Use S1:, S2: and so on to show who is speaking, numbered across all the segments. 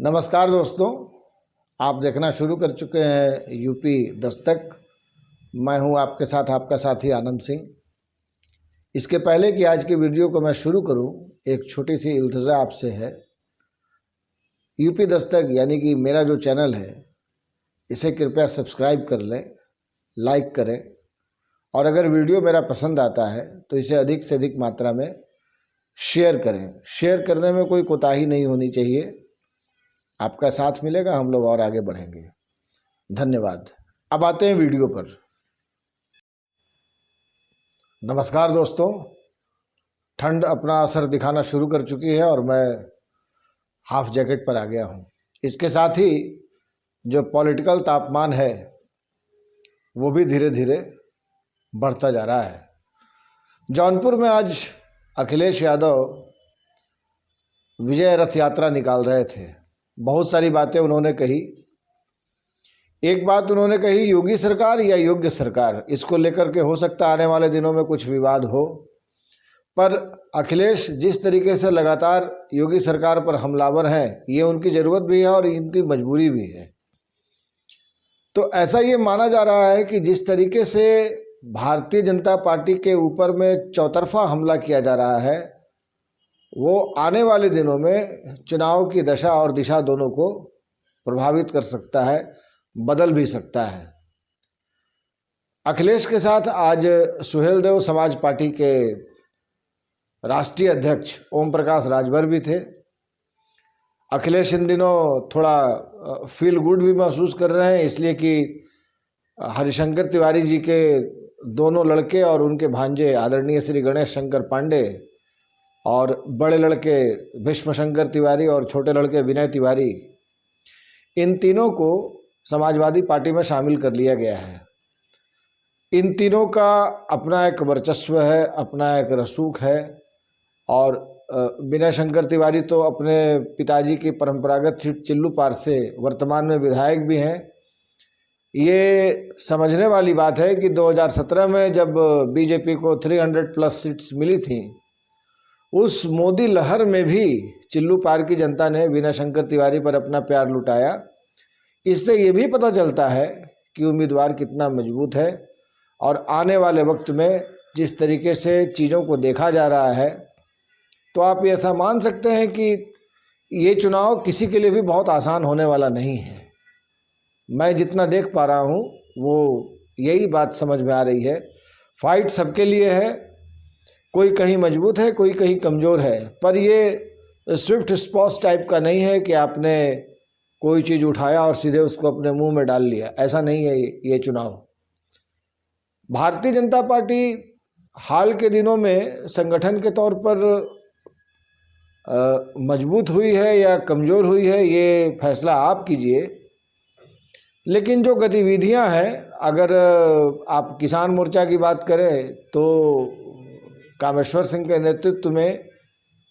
S1: नमस्कार दोस्तों, आप देखना शुरू कर चुके हैं यूपी दस्तक। मैं हूं आपके साथ आपका साथी आनंद सिंह। इसके पहले कि आज की वीडियो को मैं शुरू करूं, एक छोटी सी इल्तिजा आपसे है। यूपी दस्तक यानी कि मेरा जो चैनल है, इसे कृपया सब्सक्राइब कर लें, लाइक करें और अगर वीडियो मेरा पसंद आता है तो इसे अधिक से अधिक मात्रा में शेयर करें। शेयर करने में कोई कोताही नहीं होनी चाहिए। आपका साथ मिलेगा, हम लोग और आगे बढ़ेंगे। धन्यवाद। अब आते हैं वीडियो पर। नमस्कार दोस्तों, ठंड अपना असर दिखाना शुरू कर चुकी है और मैं हाफ जैकेट पर आ गया हूँ। इसके साथ ही जो पॉलिटिकल तापमान है वो भी धीरे धीरे बढ़ता जा रहा है। जौनपुर में आज अखिलेश यादव विजय रथ यात्रा निकाल रहे थे। बहुत सारी बातें उन्होंने कही। एक बात उन्होंने कही, योगी सरकार या योग्य सरकार, इसको लेकर के हो सकता आने वाले दिनों में कुछ विवाद हो, पर अखिलेश जिस तरीके से लगातार योगी सरकार पर हमलावर हैं, ये उनकी ज़रूरत भी है और इनकी मजबूरी भी है। तो ऐसा ये माना जा रहा है कि जिस तरीके से भारतीय जनता पार्टी के ऊपर में चौतरफा हमला किया जा रहा है, वो आने वाले दिनों में चुनाव की दशा और दिशा दोनों को प्रभावित कर सकता है, बदल भी सकता है। अखिलेश के साथ आज सुहेलदेव समाज पार्टी के राष्ट्रीय अध्यक्ष ओम प्रकाश राजभर भी थे। अखिलेश इन दिनों थोड़ा फील गुड भी महसूस कर रहे हैं, इसलिए कि हरिशंकर तिवारी जी के दोनों लड़के और उनके भांजे आदरणीय श्री गणेश शंकर पांडे और बड़े लड़के भीष्म शंकर तिवारी और छोटे लड़के विनय तिवारी, इन तीनों को समाजवादी पार्टी में शामिल कर लिया गया है। इन तीनों का अपना एक वर्चस्व है, अपना एक रसूख है और विनय शंकर तिवारी तो अपने पिताजी की परंपरागत सीट चिल्लूपार से वर्तमान में विधायक भी हैं। ये समझने वाली बात है कि 2017 में जब बीजेपी को 300+ सीट्स मिली थी, उस मोदी लहर में भी चिल्लूपार की जनता ने विनय शंकर तिवारी पर अपना प्यार लुटाया। इससे ये भी पता चलता है कि उम्मीदवार कितना मजबूत है और आने वाले वक्त में जिस तरीके से चीज़ों को देखा जा रहा है, तो आप ऐसा मान सकते हैं कि ये चुनाव किसी के लिए भी बहुत आसान होने वाला नहीं है। मैं जितना देख पा रहा हूँ वो यही बात समझ में आ रही है। फाइट सबके लिए है, कोई कहीं मजबूत है, कोई कहीं कमज़ोर है, पर ये स्विफ्ट स्पॉस टाइप का नहीं है कि आपने कोई चीज़ उठाया और सीधे उसको अपने मुंह में डाल लिया। ऐसा नहीं है ये चुनाव। भारतीय जनता पार्टी हाल के दिनों में संगठन के तौर पर मजबूत हुई है या कमज़ोर हुई है, ये फैसला आप कीजिए। लेकिन जो गतिविधियां हैं, अगर आप किसान मोर्चा की बात करें तो कामेश्वर सिंह के नेतृत्व में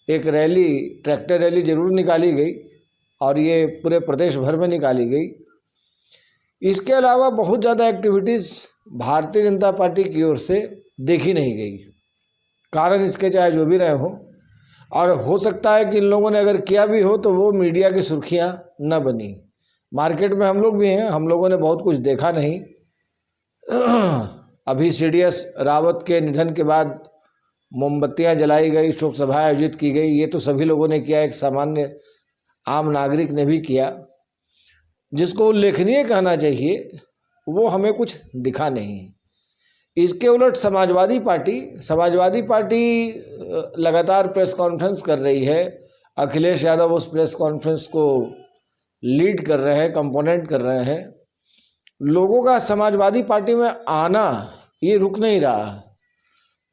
S1: एक रैली, ट्रैक्टर रैली जरूर निकाली गई और ये पूरे प्रदेश भर में निकाली गई। इसके अलावा बहुत ज़्यादा एक्टिविटीज़ भारतीय जनता पार्टी की ओर से देखी नहीं गई। कारण इसके चाहे जो भी रहे हों, और हो सकता है कि इन लोगों ने अगर किया भी हो तो वो मीडिया की सुर्खियां न बनी। मार्केट में हम लोग भी हैं, हम लोगों ने बहुत कुछ देखा नहीं। अभी CDS रावत के निधन के बाद मोमबत्तियां जलाई गई, शोक सभा आयोजित की गई, ये तो सभी लोगों ने किया, एक सामान्य आम नागरिक ने भी किया। जिसको उल्लेखनीय कहना चाहिए वो हमें कुछ दिखा नहीं। इसके उलट समाजवादी पार्टी लगातार प्रेस कॉन्फ्रेंस कर रही है। अखिलेश यादव उस प्रेस कॉन्फ्रेंस को लीड कर रहे हैं, कंपोनेंट कर रहे हैं। लोगों का समाजवादी पार्टी में आना ये रुक नहीं रहा।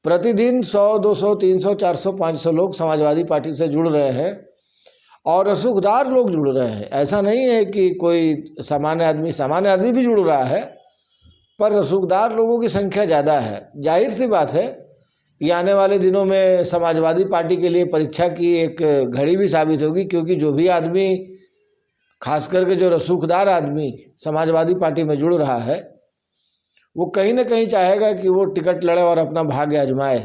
S1: प्रतिदिन 100, 200, 300, 400, 500 लोग समाजवादी पार्टी से जुड़ रहे हैं और रसूखदार लोग जुड़ रहे हैं। ऐसा नहीं है कि कोई सामान्य आदमी भी जुड़ रहा है, पर रसूखदार लोगों की संख्या ज़्यादा है। जाहिर सी बात है कि आने वाले दिनों में समाजवादी पार्टी के लिए परीक्षा की एक घड़ी भी साबित होगी, क्योंकि जो भी आदमी, खास करके जो रसूखदार आदमी समाजवादी पार्टी में जुड़ रहा है, वो कहीं ना कहीं चाहेगा कि वो टिकट लड़े और अपना भाग्य आजमाए।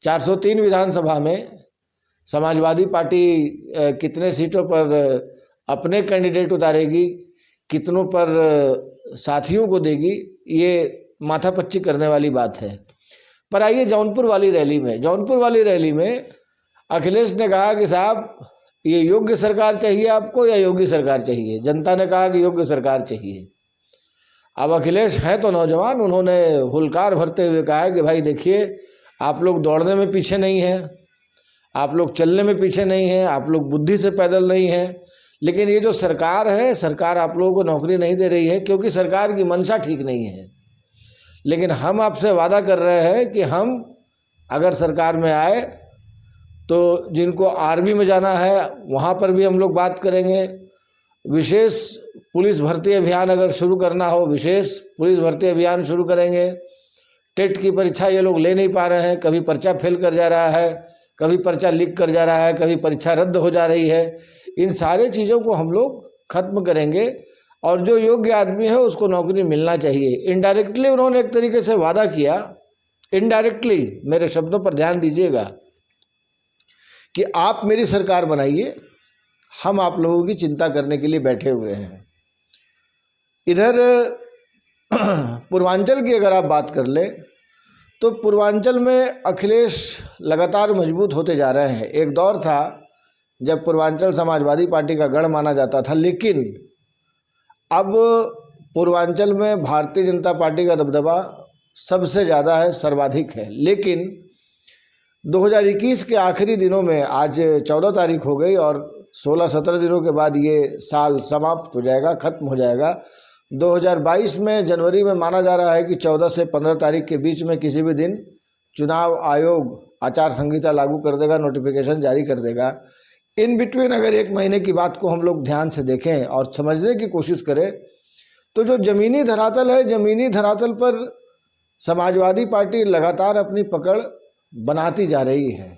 S1: 403 विधानसभा में समाजवादी पार्टी कितने सीटों पर अपने कैंडिडेट उतारेगी, कितनों पर साथियों को देगी, ये माथापच्ची करने वाली बात है। पर आइए जौनपुर वाली रैली में अखिलेश ने कहा कि साहब ये योग्य सरकार चाहिए आपको या योगी सरकार चाहिए। जनता ने कहा कि योग्य सरकार चाहिए। अब अखिलेश हैं तो नौजवान, उन्होंने हुलकार भरते हुए कहा कि भाई देखिए, आप लोग दौड़ने में पीछे नहीं हैं, आप लोग चलने में पीछे नहीं हैं, आप लोग बुद्धि से पैदल नहीं हैं, लेकिन ये जो सरकार है, सरकार आप लोगों को नौकरी नहीं दे रही है क्योंकि सरकार की मंशा ठीक नहीं है। लेकिन हम आपसे वादा कर रहे हैं कि हम अगर सरकार में आए तो जिनको आर्मी में जाना है वहाँ पर भी हम लोग बात करेंगे। विशेष पुलिस भर्ती अभियान अगर शुरू करना हो, विशेष पुलिस भर्ती अभियान शुरू करेंगे। टेट की परीक्षा ये लोग ले नहीं पा रहे हैं, कभी पर्चा फेल कर जा रहा है, कभी पर्चा लीक कर जा रहा है, कभी परीक्षा रद्द हो जा रही है। इन सारे चीज़ों को हम लोग खत्म करेंगे और जो योग्य आदमी है उसको नौकरी मिलना चाहिए। इनडायरेक्टली उन्होंने एक तरीके से वादा किया, इनडायरेक्टली, मेरे शब्दों पर ध्यान दीजिएगा, कि आप मेरी सरकार बनाइए, हम आप लोगों की चिंता करने के लिए बैठे हुए हैं। इधर पूर्वांचल की अगर आप बात कर ले तो पूर्वांचल में अखिलेश लगातार मजबूत होते जा रहे हैं। एक दौर था जब पूर्वांचल समाजवादी पार्टी का गढ़ माना जाता था, लेकिन अब पूर्वांचल में भारतीय जनता पार्टी का दबदबा सबसे ज़्यादा है, सर्वाधिक है। लेकिन 2021 के आखिरी दिनों में, आज 14 तारीख हो गई और 16-17 दिनों के बाद ये साल समाप्त हो जाएगा, ख़त्म हो जाएगा। 2022 में जनवरी में माना जा रहा है कि 14 से 15 तारीख के बीच में किसी भी दिन चुनाव आयोग आचार संहिता लागू कर देगा, नोटिफिकेशन जारी कर देगा। इन बिटवीन अगर एक महीने की बात को हम लोग ध्यान से देखें और समझने की कोशिश करें तो जो ज़मीनी धरातल है, ज़मीनी धरातल पर समाजवादी पार्टी लगातार अपनी पकड़ बनाती जा रही है।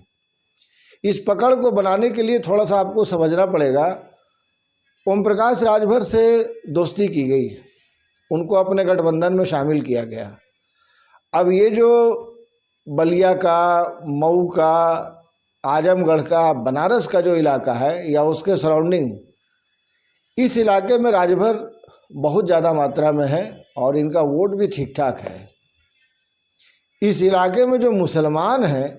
S1: इस पकड़ को बनाने के लिए थोड़ा सा आपको समझना पड़ेगा। ओम प्रकाश राजभर से दोस्ती की गई, उनको अपने गठबंधन में शामिल किया गया। अब ये जो बलिया का, मऊ का, आजमगढ़ का, बनारस का जो इलाका है या उसके सराउंडिंग, इस इलाके में राजभर बहुत ज़्यादा मात्रा में है और इनका वोट भी ठीक ठाक है। इस इलाके में जो मुसलमान हैं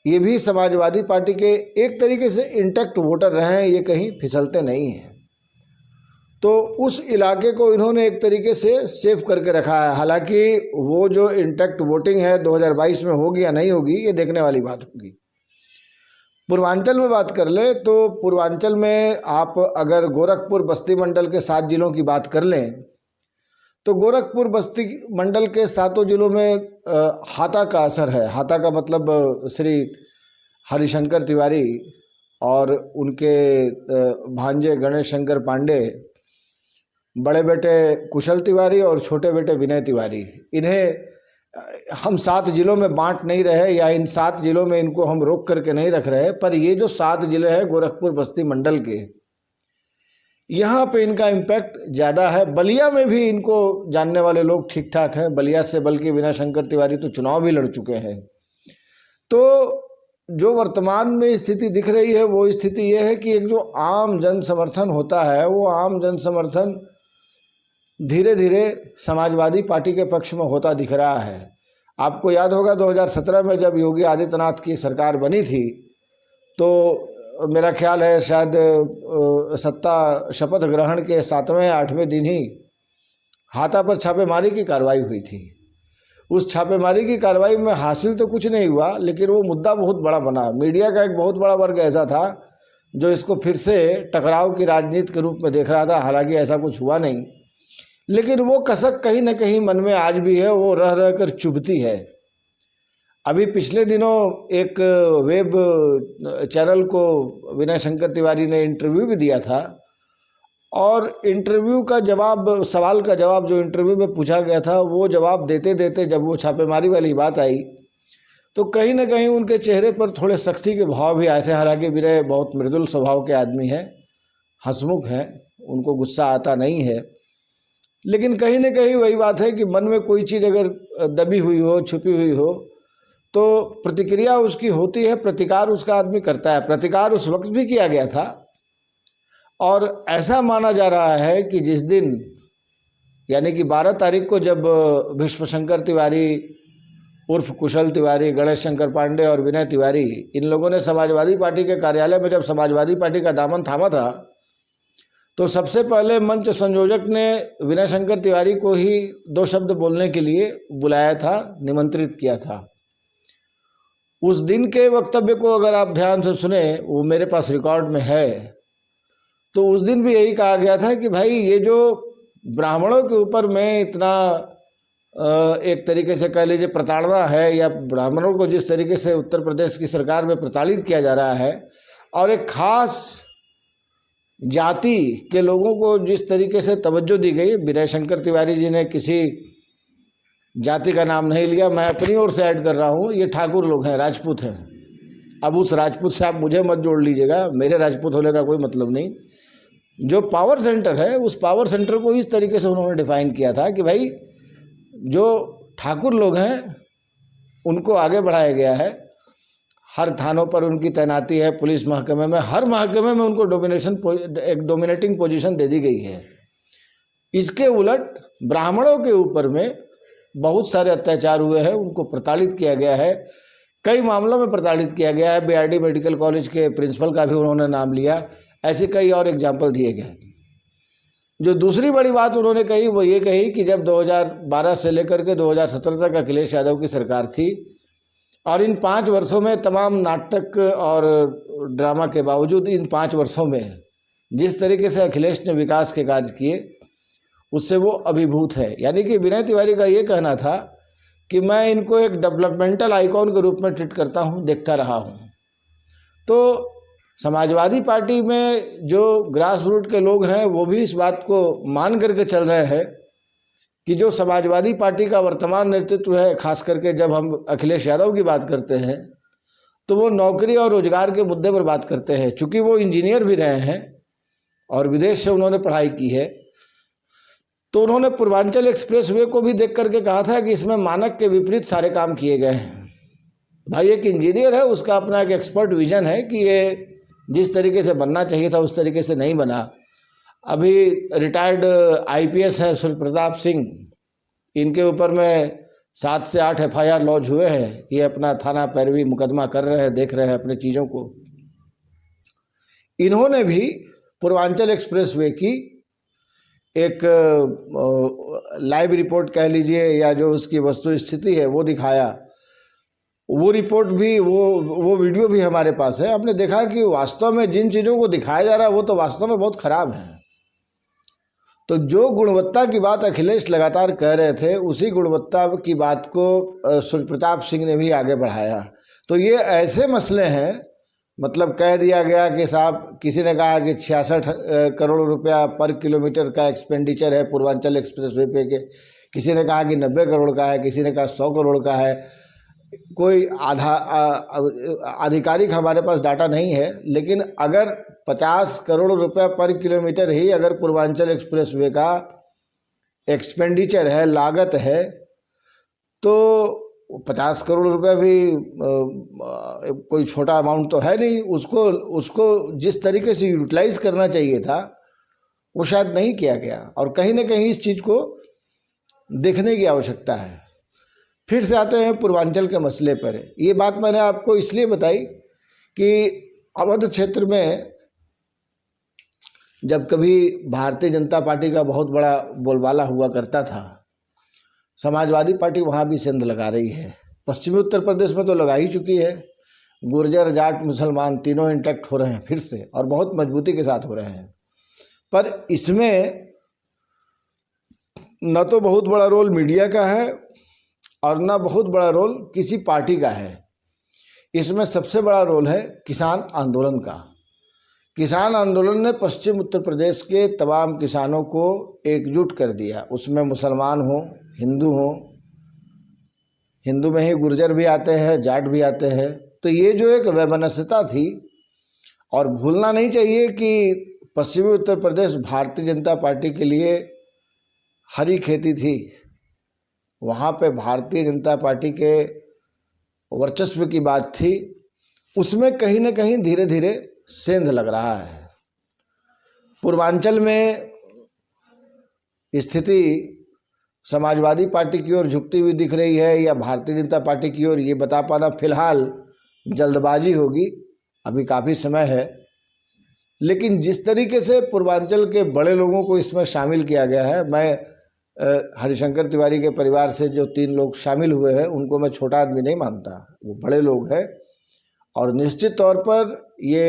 S1: ये भी समाजवादी पार्टी के एक तरीके से इंटैक्ट वोटर रहे हैं, ये कहीं फिसलते नहीं हैं। तो उस इलाके को इन्होंने एक तरीके से सेव करके रखा है। हालांकि वो जो इंटैक्ट वोटिंग है 2022 में होगी या नहीं होगी, ये देखने वाली बात होगी। पूर्वांचल में बात कर ले तो पूर्वांचल में आप अगर गोरखपुर बस्ती मंडल के 7 जिलों की बात कर लें तो गोरखपुर बस्ती मंडल के 7 जिलों में हाता का असर है। हाता का मतलब श्री हरिशंकर तिवारी और उनके भांजे गणेश शंकर पांडे, बड़े बेटे कुशल तिवारी और छोटे बेटे विनय तिवारी। इन्हें हम 7 जिलों में बांट नहीं रहे या इन 7 जिलों में इनको हम रोक करके नहीं रख रहे, पर ये जो 7 जिले हैं गोरखपुर बस्ती मंडल के, यहाँ पे इनका इम्पैक्ट ज़्यादा है। बलिया में भी इनको जानने वाले लोग ठीक ठाक हैं। बलिया से बल्कि विनय शंकर तिवारी तो चुनाव भी लड़ चुके हैं। तो जो वर्तमान में स्थिति दिख रही है वो स्थिति ये है कि एक जो आम जन समर्थन होता है, वो आम जन समर्थन धीरे धीरे समाजवादी पार्टी के पक्ष में होता दिख रहा है। आपको याद होगा 2017 में जब योगी आदित्यनाथ की सरकार बनी थी तो मेरा ख्याल है शायद सत्ता शपथ ग्रहण के 7वें 8वें दिन ही हाथा पर छापेमारी की कार्रवाई हुई थी। उस छापेमारी की कार्रवाई में हासिल तो कुछ नहीं हुआ, लेकिन वो मुद्दा बहुत बड़ा बना। मीडिया का एक बहुत बड़ा वर्ग ऐसा था जो इसको फिर से टकराव की राजनीति के रूप में देख रहा था। हालांकि ऐसा कुछ हुआ नहीं, लेकिन वो कसक कहीं ना कहीं मन में आज भी है, वो रह रह कर चुभती है। अभी पिछले दिनों एक वेब चैनल को विनय शंकर तिवारी ने इंटरव्यू भी दिया था और इंटरव्यू का जवाब, सवाल का जवाब जो इंटरव्यू में पूछा गया था, वो जवाब देते देते जब वो छापेमारी वाली बात आई तो कहीं ना कहीं उनके चेहरे पर थोड़े सख्ती के भाव भी आए थे। हालांकि विनय बहुत मृदुल स्वभाव के आदमी हैं, हंसमुख हैं, उनको गुस्सा आता नहीं है, लेकिन कहीं ना कहीं वही बात है कि मन में कोई चीज़ अगर दबी हुई हो, छुपी हुई हो, तो प्रतिक्रिया उसकी होती है, प्रतिकार उसका आदमी करता है। प्रतिकार उस वक्त भी किया गया था और ऐसा माना जा रहा है कि जिस दिन यानी कि 12 तारीख को जब भीष्म शंकर तिवारी उर्फ कुशल तिवारी, गणेश शंकर पांडे और विनय तिवारी, इन लोगों ने समाजवादी पार्टी के कार्यालय में जब समाजवादी पार्टी का दामन थामा था, तो सबसे पहले मंच संयोजक ने विनय शंकर तिवारी को ही 2 शब्द बोलने के लिए बुलाया था, निमंत्रित किया था। उस दिन के वक्तव्य को अगर आप ध्यान से सुने, वो मेरे पास रिकॉर्ड में है, तो उस दिन भी यही कहा गया था कि भाई ये जो ब्राह्मणों के ऊपर में इतना एक तरीके से कह लीजिए प्रताड़ना है, या ब्राह्मणों को जिस तरीके से उत्तर प्रदेश की सरकार में प्रताड़ित किया जा रहा है, और एक खास जाति के लोगों को जिस तरीके से तवज्जो दी गई। विनय शंकर तिवारी जी ने किसी जाति का नाम नहीं लिया, मैं अपनी ओर से ऐड कर रहा हूँ, ये ठाकुर लोग हैं, राजपूत हैं। अब उस राजपूत से आप मुझे मत जोड़ लीजिएगा, मेरे राजपूत होने का कोई मतलब नहीं। जो पावर सेंटर है, उस पावर सेंटर को इस तरीके से उन्होंने डिफाइन किया था कि भाई जो ठाकुर लोग हैं उनको आगे बढ़ाया गया है, हर थानों पर उनकी तैनाती है, पुलिस महकमे में, हर महकमे में उनको एक डोमिनेटिंग पोजीशन दे दी गई है। इसके उलट ब्राह्मणों के ऊपर में बहुत सारे अत्याचार हुए हैं, उनको प्रताड़ित किया गया है, कई मामलों में प्रताड़ित किया गया है। बीआरडी मेडिकल कॉलेज के प्रिंसिपल का भी उन्होंने नाम लिया, ऐसे कई और एग्जाम्पल दिए गए। जो दूसरी बड़ी बात उन्होंने कही वो ये कही कि जब 2012 से लेकर के 2017 तक अखिलेश यादव की सरकार थी, और इन 5 वर्षों में तमाम नाटक और ड्रामा के बावजूद इन 5 वर्षों में जिस तरीके से अखिलेश ने विकास के कार्य किए, उससे वो अभिभूत है। यानी कि विनय तिवारी का ये कहना था कि मैं इनको एक डेवलपमेंटल आइकॉन के रूप में ट्रीट करता हूँ, देखता रहा हूँ। तो समाजवादी पार्टी में जो ग्रास रूट के लोग हैं वो भी इस बात को मान करके चल रहे हैं कि जो समाजवादी पार्टी का वर्तमान नेतृत्व है, खास करके जब हम अखिलेश यादव की बात करते हैं तो वो नौकरी और रोजगार के मुद्दे पर बात करते हैं। चूँकि वो इंजीनियर भी रहे हैं और विदेश से उन्होंने पढ़ाई की है, तो उन्होंने पूर्वांचल एक्सप्रेसवे को भी देख करके कहा था कि इसमें मानक के विपरीत सारे काम किए गए हैं। भाई एक इंजीनियर है, उसका अपना एक एक्सपर्ट विजन है कि ये जिस तरीके से बनना चाहिए था उस तरीके से नहीं बना। अभी रिटायर्ड आईपीएस हैं सूर्य प्रताप सिंह, इनके ऊपर में 7 से 8 FIR लॉन्च हुए हैं। ये अपना थाना पैरवी मुकदमा कर रहे हैं, देख रहे हैं अपने चीज़ों को। इन्होंने भी पूर्वांचल एक्सप्रेसवे की एक लाइव रिपोर्ट कह लीजिए या जो उसकी वस्तु स्थिति है वो दिखाया। वो रिपोर्ट भी वो वीडियो भी हमारे पास है। आपने देखा कि वास्तव में जिन चीज़ों को दिखाया जा रहा है वो तो वास्तव में बहुत ख़राब है। तो जो गुणवत्ता की बात अखिलेश लगातार कह रहे थे, उसी गुणवत्ता की बात को सूर्य प्रताप सिंह ने भी आगे बढ़ाया। तो ये ऐसे मसले हैं, मतलब कह दिया गया कि साहब, किसी ने कहा कि 66 करोड़ रुपया पर किलोमीटर का एक्सपेंडिचर है पूर्वांचल एक्सप्रेसवे पे के, किसी ने कहा कि 90 करोड़ का है, किसी ने कहा 100 करोड़ का है। कोई आधिकारिक हमारे पास डाटा नहीं है, लेकिन अगर 50 करोड़ रुपया पर किलोमीटर ही अगर पूर्वांचल एक्सप्रेसवे का एक्सपेंडिचर है, लागत है, तो 50 करोड़ रुपया भी कोई छोटा अमाउंट तो है नहीं। उसको जिस तरीके से यूटिलाइज करना चाहिए था वो शायद नहीं किया गया, और कहीं ना कहीं इस चीज़ को देखने की आवश्यकता है। फिर से आते हैं पूर्वांचल के मसले पर। ये बात मैंने आपको इसलिए बताई कि अवध क्षेत्र में जब कभी भारतीय जनता पार्टी का बहुत बड़ा बोलबाला हुआ करता था, समाजवादी पार्टी वहाँ भी सेंध लगा रही है। पश्चिमी उत्तर प्रदेश में तो लगा ही चुकी है। गुर्जर, जाट, मुसलमान तीनों इंटैक्ट हो रहे हैं फिर से, और बहुत मजबूती के साथ हो रहे हैं। पर इसमें न तो बहुत बड़ा रोल मीडिया का है और न बहुत बड़ा रोल किसी पार्टी का है। इसमें सबसे बड़ा रोल है किसान आंदोलन का। किसान आंदोलन ने पश्चिम उत्तर प्रदेश के तमाम किसानों को एकजुट कर दिया। उसमें मुसलमान हो, हिंदू हो, हिंदू में ही गुर्जर भी आते हैं, जाट भी आते हैं। तो ये जो एक वैमनस्यता थी, और भूलना नहीं चाहिए कि पश्चिमी उत्तर प्रदेश भारतीय जनता पार्टी के लिए हरी खेती थी। वहाँ पे भारतीय जनता पार्टी के वर्चस्व की बात थी। उसमें कहीं ना कहीं धीरे धीरे सेंध लग रहा है। पूर्वांचल में स्थिति समाजवादी पार्टी की ओर झुकती हुई दिख रही है या भारतीय जनता पार्टी की ओर, ये बता पाना फिलहाल जल्दबाजी होगी, अभी काफ़ी समय है। लेकिन जिस तरीके से पूर्वांचल के बड़े लोगों को इसमें शामिल किया गया है, मैं हरिशंकर तिवारी के परिवार से जो 3 लोग शामिल हुए हैं उनको मैं छोटा आदमी नहीं मानता, वो बड़े लोग हैं और निश्चित तौर पर ये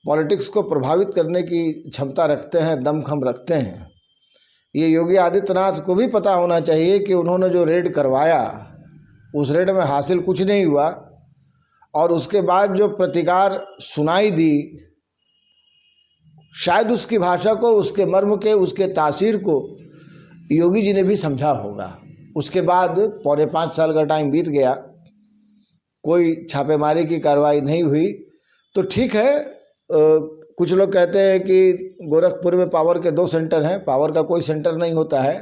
S1: पॉलिटिक्स को प्रभावित करने की क्षमता रखते हैं, दमखम रखते हैं। ये योगी आदित्यनाथ को भी पता होना चाहिए कि उन्होंने जो रेड करवाया उस रेड में हासिल कुछ नहीं हुआ और उसके बाद जो प्रतिकार सुनाई दी, शायद उसकी भाषा को, उसके मर्म के, उसके तासीर को योगी जी ने भी समझा होगा। उसके बाद 4.25 साल का टाइम बीत गया, कोई छापेमारी की कार्रवाई नहीं हुई। तो ठीक है, कुछ लोग कहते हैं कि गोरखपुर में पावर के 2 सेंटर हैं, पावर का कोई सेंटर नहीं होता है।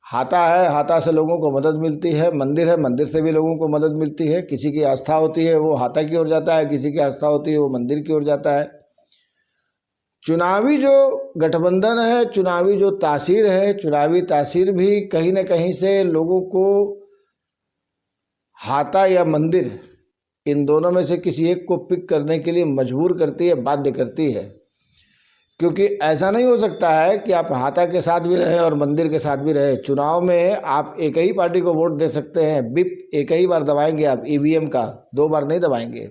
S1: हाता है, हाता से लोगों को मदद मिलती है, मंदिर है, मंदिर से भी लोगों को मदद मिलती है। किसी की आस्था होती है वो हाता की ओर जाता है, किसी की आस्था होती है वो मंदिर की ओर जाता है। चुनावी जो गठबंधन है, चुनावी जो तासीर है, चुनावी तासीर भी कहीं न कहीं से लोगों को हाता या मंदिर, इन दोनों में से किसी एक को पिक करने के लिए मजबूर करती है, बाध्य करती है। क्योंकि ऐसा नहीं हो सकता है कि आप हाता के साथ भी रहें और मंदिर के साथ भी रहें। चुनाव में आप एक ही पार्टी को वोट दे सकते हैं, बिप एक ही बार दबाएंगे आप, ईवीएम का 2 बार नहीं दबाएंगे।